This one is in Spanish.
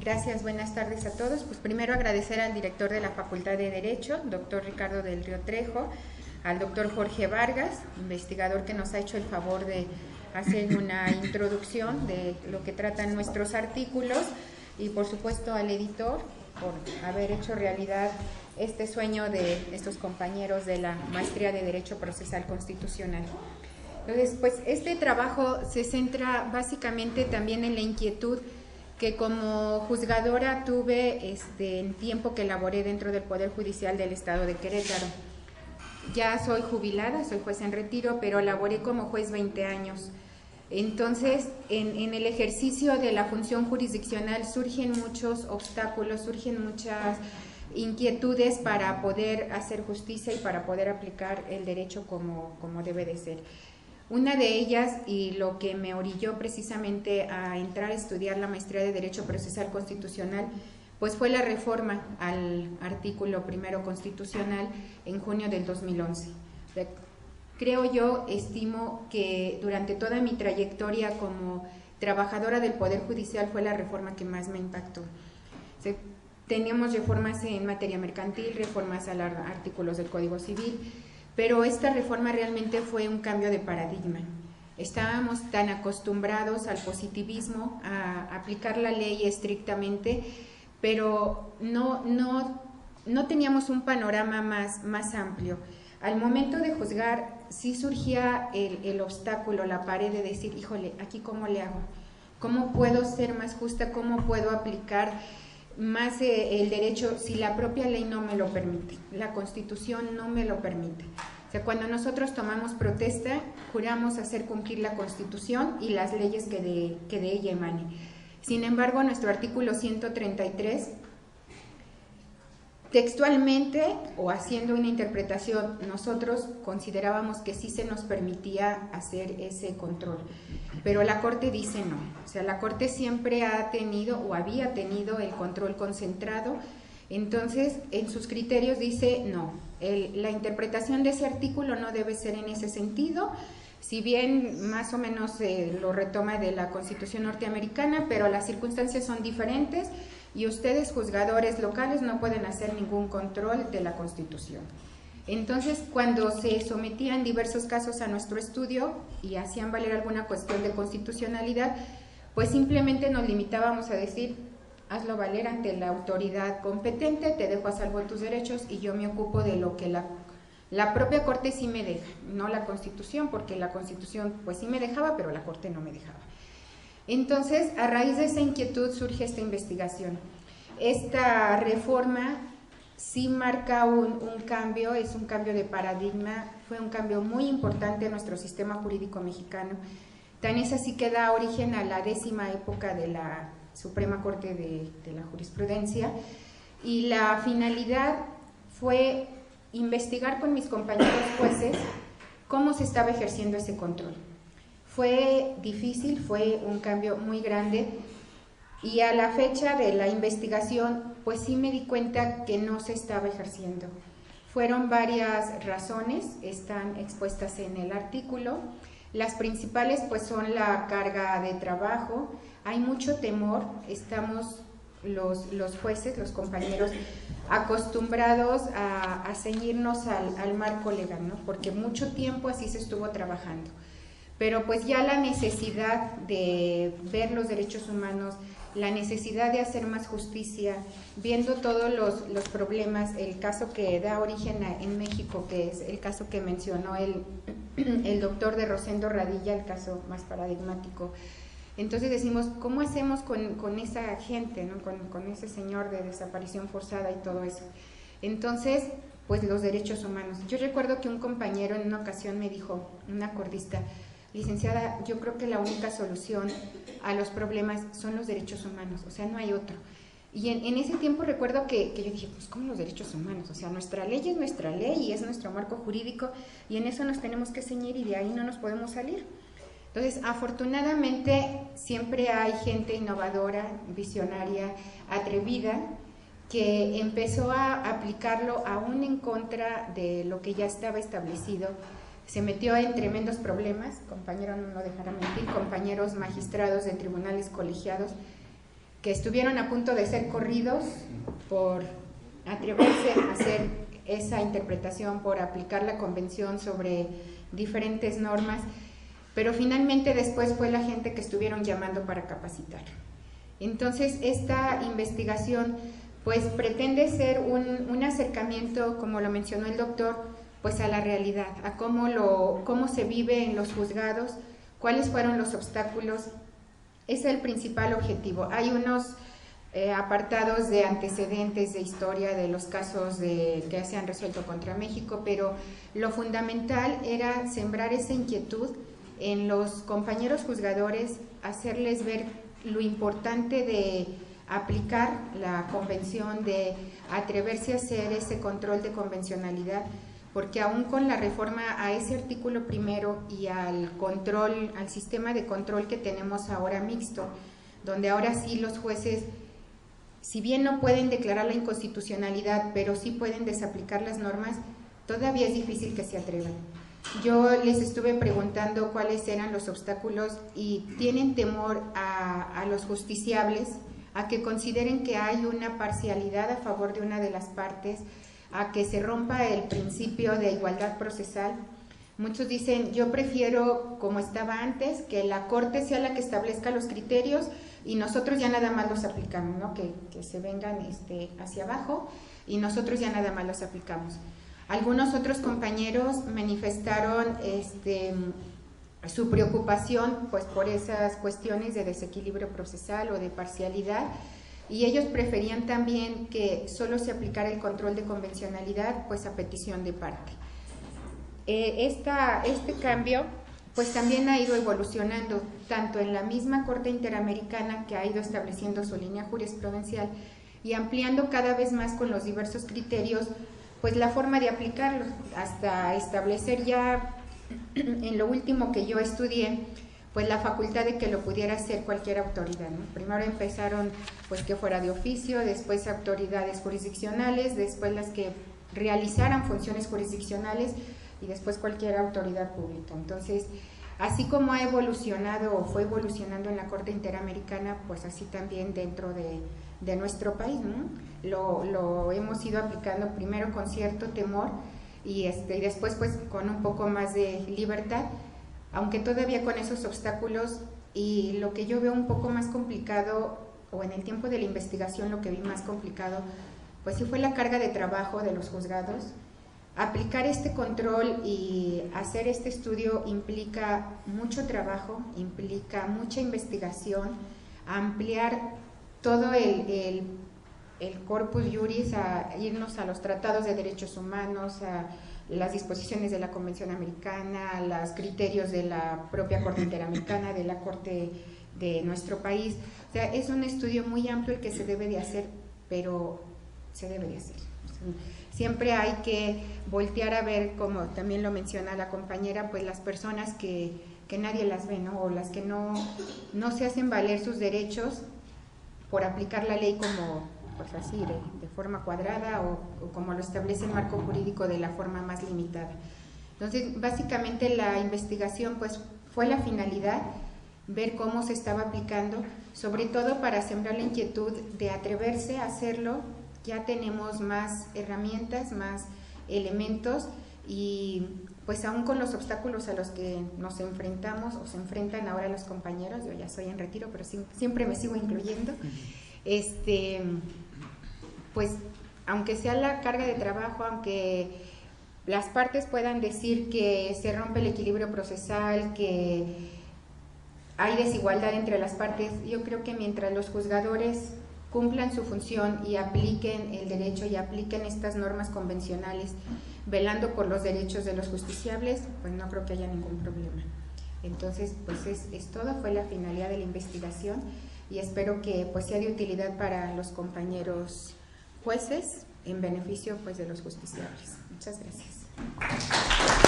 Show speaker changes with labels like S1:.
S1: Gracias, buenas tardes a todos. Pues primero agradecer al director de la Facultad de Derecho, doctor Ricardo del Río Trejo, al doctor Jorge Vargas, investigador que nos ha hecho el favor de hacer una introducción de lo que tratan nuestros artículos, y por supuesto al editor por haber hecho realidad este sueño de estos compañeros de la Maestría de Derecho Procesal Constitucional. Entonces, pues este trabajo se centra básicamente también en la inquietud que como juzgadora tuve en tiempo que laboré dentro del Poder Judicial del Estado de Querétaro. Ya soy jubilada, soy juez en retiro, pero laboré como juez 20 años. Entonces, en el ejercicio de la función jurisdiccional surgen muchos obstáculos, surgen muchas inquietudes para poder hacer justicia y para poder aplicar el derecho como debe de ser. Una de ellas, y lo que me orilló precisamente a entrar a estudiar la maestría de Derecho Procesal Constitucional, pues fue la reforma al artículo primero constitucional en junio del 2011. Creo yo, estimo que durante toda mi trayectoria como trabajadora del Poder Judicial fue la reforma que más me impactó. Teníamos reformas en materia mercantil, reformas a artículos del Código Civil, pero esta reforma realmente fue un cambio de paradigma. Estábamos tan acostumbrados al positivismo, a aplicar la ley estrictamente, pero no teníamos un panorama más amplio. Al momento de juzgar, sí surgía el obstáculo, la pared de decir, híjole, ¿aquí cómo le hago? ¿Cómo puedo ser más justa? ¿Cómo puedo aplicar más el derecho si la propia ley no me lo permite, la Constitución no me lo permite? O sea, cuando nosotros tomamos protesta, juramos hacer cumplir la Constitución y las leyes que de ella emanen. Sin embargo, nuestro artículo 133, textualmente o haciendo una interpretación, nosotros considerábamos que sí se nos permitía hacer ese control, pero la Corte dice no. O sea, la Corte siempre ha tenido o había tenido el control concentrado. Entonces, en sus criterios dice no, la interpretación de ese artículo no debe ser en ese sentido, si bien más o menos lo retoma de la Constitución norteamericana, pero las circunstancias son diferentes y ustedes, juzgadores locales, no pueden hacer ningún control de la Constitución. Entonces, cuando se sometían diversos casos a nuestro estudio y hacían valer alguna cuestión de constitucionalidad, pues simplemente nos limitábamos a decir, hazlo valer ante la autoridad competente, te dejo a salvo tus derechos y yo me ocupo de lo que la propia Corte sí me deja, no la Constitución, porque la Constitución pues sí me dejaba, pero la Corte no me dejaba. Entonces, a raíz de esa inquietud surge esta investigación. Esta reforma sí marca un cambio, es un cambio de paradigma, fue un cambio muy importante en nuestro sistema jurídico mexicano. Tan es así que da origen a la 10ª época de la Suprema Corte de la Jurisprudencia, y la finalidad fue investigar con mis compañeros jueces cómo se estaba ejerciendo ese control. Fue difícil, fue un cambio muy grande, y a la fecha de la investigación pues sí me di cuenta que no se estaba ejerciendo. Fueron varias razones, están expuestas en el artículo. Las principales pues son la carga de trabajo, hay mucho temor, estamos los jueces, los compañeros, acostumbrados a ceñirnos al marco legal, ¿no? Porque mucho tiempo así se estuvo trabajando. Pero pues ya la necesidad de ver los derechos humanos, la necesidad de hacer más justicia, viendo todos los problemas, el caso que da origen en México, que es el caso que mencionó el doctor de Rosendo Radilla, el caso más paradigmático. Entonces decimos, ¿cómo hacemos con esa gente, ¿no? con ese señor de desaparición forzada y todo eso? Entonces, pues los derechos humanos. Yo recuerdo que un compañero en una ocasión me dijo, una cordista, licenciada, yo creo que la única solución a los problemas son los derechos humanos, o sea, no hay otro. Y en ese tiempo recuerdo que yo dije, pues ¿cómo los derechos humanos? O sea, nuestra ley es nuestra ley y es nuestro marco jurídico y en eso nos tenemos que ceñir y de ahí no nos podemos salir. Entonces, afortunadamente siempre hay gente innovadora, visionaria, atrevida, que empezó a aplicarlo aún en contra de lo que ya estaba establecido. Se metió en tremendos problemas, compañero no lo dejará mentir, compañeros magistrados de tribunales colegiados que estuvieron a punto de ser corridos por atreverse a hacer esa interpretación, por aplicar la convención sobre diferentes normas, pero finalmente después fue la gente que estuvieron llamando para capacitar. Entonces esta investigación pues pretende ser un acercamiento, como lo mencionó el doctor, pues a la realidad, a cómo se vive en los juzgados, cuáles fueron los obstáculos. Ese es el principal objetivo. Hay unos apartados de antecedentes, de historia de los casos que se han resuelto contra México, pero lo fundamental era sembrar esa inquietud en los compañeros juzgadores, hacerles ver lo importante de aplicar la convención, de atreverse a hacer ese control de convencionalidad, porque aún con la reforma a ese artículo primero y al control, al sistema de control que tenemos ahora mixto, donde ahora sí los jueces, si bien no pueden declarar la inconstitucionalidad, pero sí pueden desaplicar las normas, todavía es difícil que se atrevan. Yo les estuve preguntando cuáles eran los obstáculos y tienen temor a los justiciables, a que consideren que hay una parcialidad a favor de una de las partes, a que se rompa el principio de igualdad procesal. Muchos dicen, yo prefiero como estaba antes, que la Corte sea la que establezca los criterios y nosotros ya nada más los aplicamos, ¿no? Que se vengan hacia abajo y nosotros ya nada más los aplicamos. Algunos otros compañeros manifestaron su preocupación pues por esas cuestiones de desequilibrio procesal o de parcialidad, y ellos preferían también que solo se aplicara el control de convencionalidad pues a petición de parte. Este cambio pues también ha ido evolucionando tanto en la misma Corte Interamericana, que ha ido estableciendo su línea jurisprudencial y ampliando cada vez más con los diversos criterios pues la forma de aplicarlo, hasta establecer ya en lo último que yo estudié pues la facultad de que lo pudiera hacer cualquier autoridad, ¿no? Primero empezaron pues que fuera de oficio, después autoridades jurisdiccionales, después las que realizaran funciones jurisdiccionales y después cualquier autoridad pública. Entonces, así como ha evolucionado o fue evolucionando en la Corte Interamericana, pues así también dentro de nuestro país, ¿no? Lo hemos ido aplicando primero con cierto temor y después pues con un poco más de libertad, aunque todavía con esos obstáculos. Y lo que yo veo un poco más complicado, o en el tiempo de la investigación lo que vi más complicado, pues sí fue la carga de trabajo de los juzgados. Aplicar este control y hacer este estudio implica mucho trabajo, implica mucha investigación, ampliar todo el corpus juris, a irnos a los tratados de derechos humanos, a las disposiciones de la Convención Americana, a los criterios de la propia Corte Interamericana, de la Corte de nuestro país. O sea, es un estudio muy amplio el que se debe de hacer, pero se debe de hacer. Siempre hay que voltear a ver, como también lo menciona la compañera, pues las personas que nadie las ve, ¿no? O las que no se hacen valer sus derechos por aplicar la ley como, pues así, de forma cuadrada o como lo establece el marco jurídico de la forma más limitada. Entonces, básicamente la investigación pues fue la finalidad, ver cómo se estaba aplicando, sobre todo para sembrar la inquietud de atreverse a hacerlo. Ya tenemos más herramientas, más elementos y pues aún con los obstáculos a los que nos enfrentamos o se enfrentan ahora los compañeros, yo ya soy en retiro, pero siempre me sigo incluyendo, pues aunque sea la carga de trabajo, aunque las partes puedan decir que se rompe el equilibrio procesal, que hay desigualdad entre las partes, yo creo que mientras los juzgadores cumplan su función y apliquen el derecho y apliquen estas normas convencionales, velando por los derechos de los justiciables, pues no creo que haya ningún problema. Entonces, pues es todo, fue la finalidad de la investigación y espero que pues sea de utilidad para los compañeros jueces en beneficio pues de los justiciables. Muchas gracias.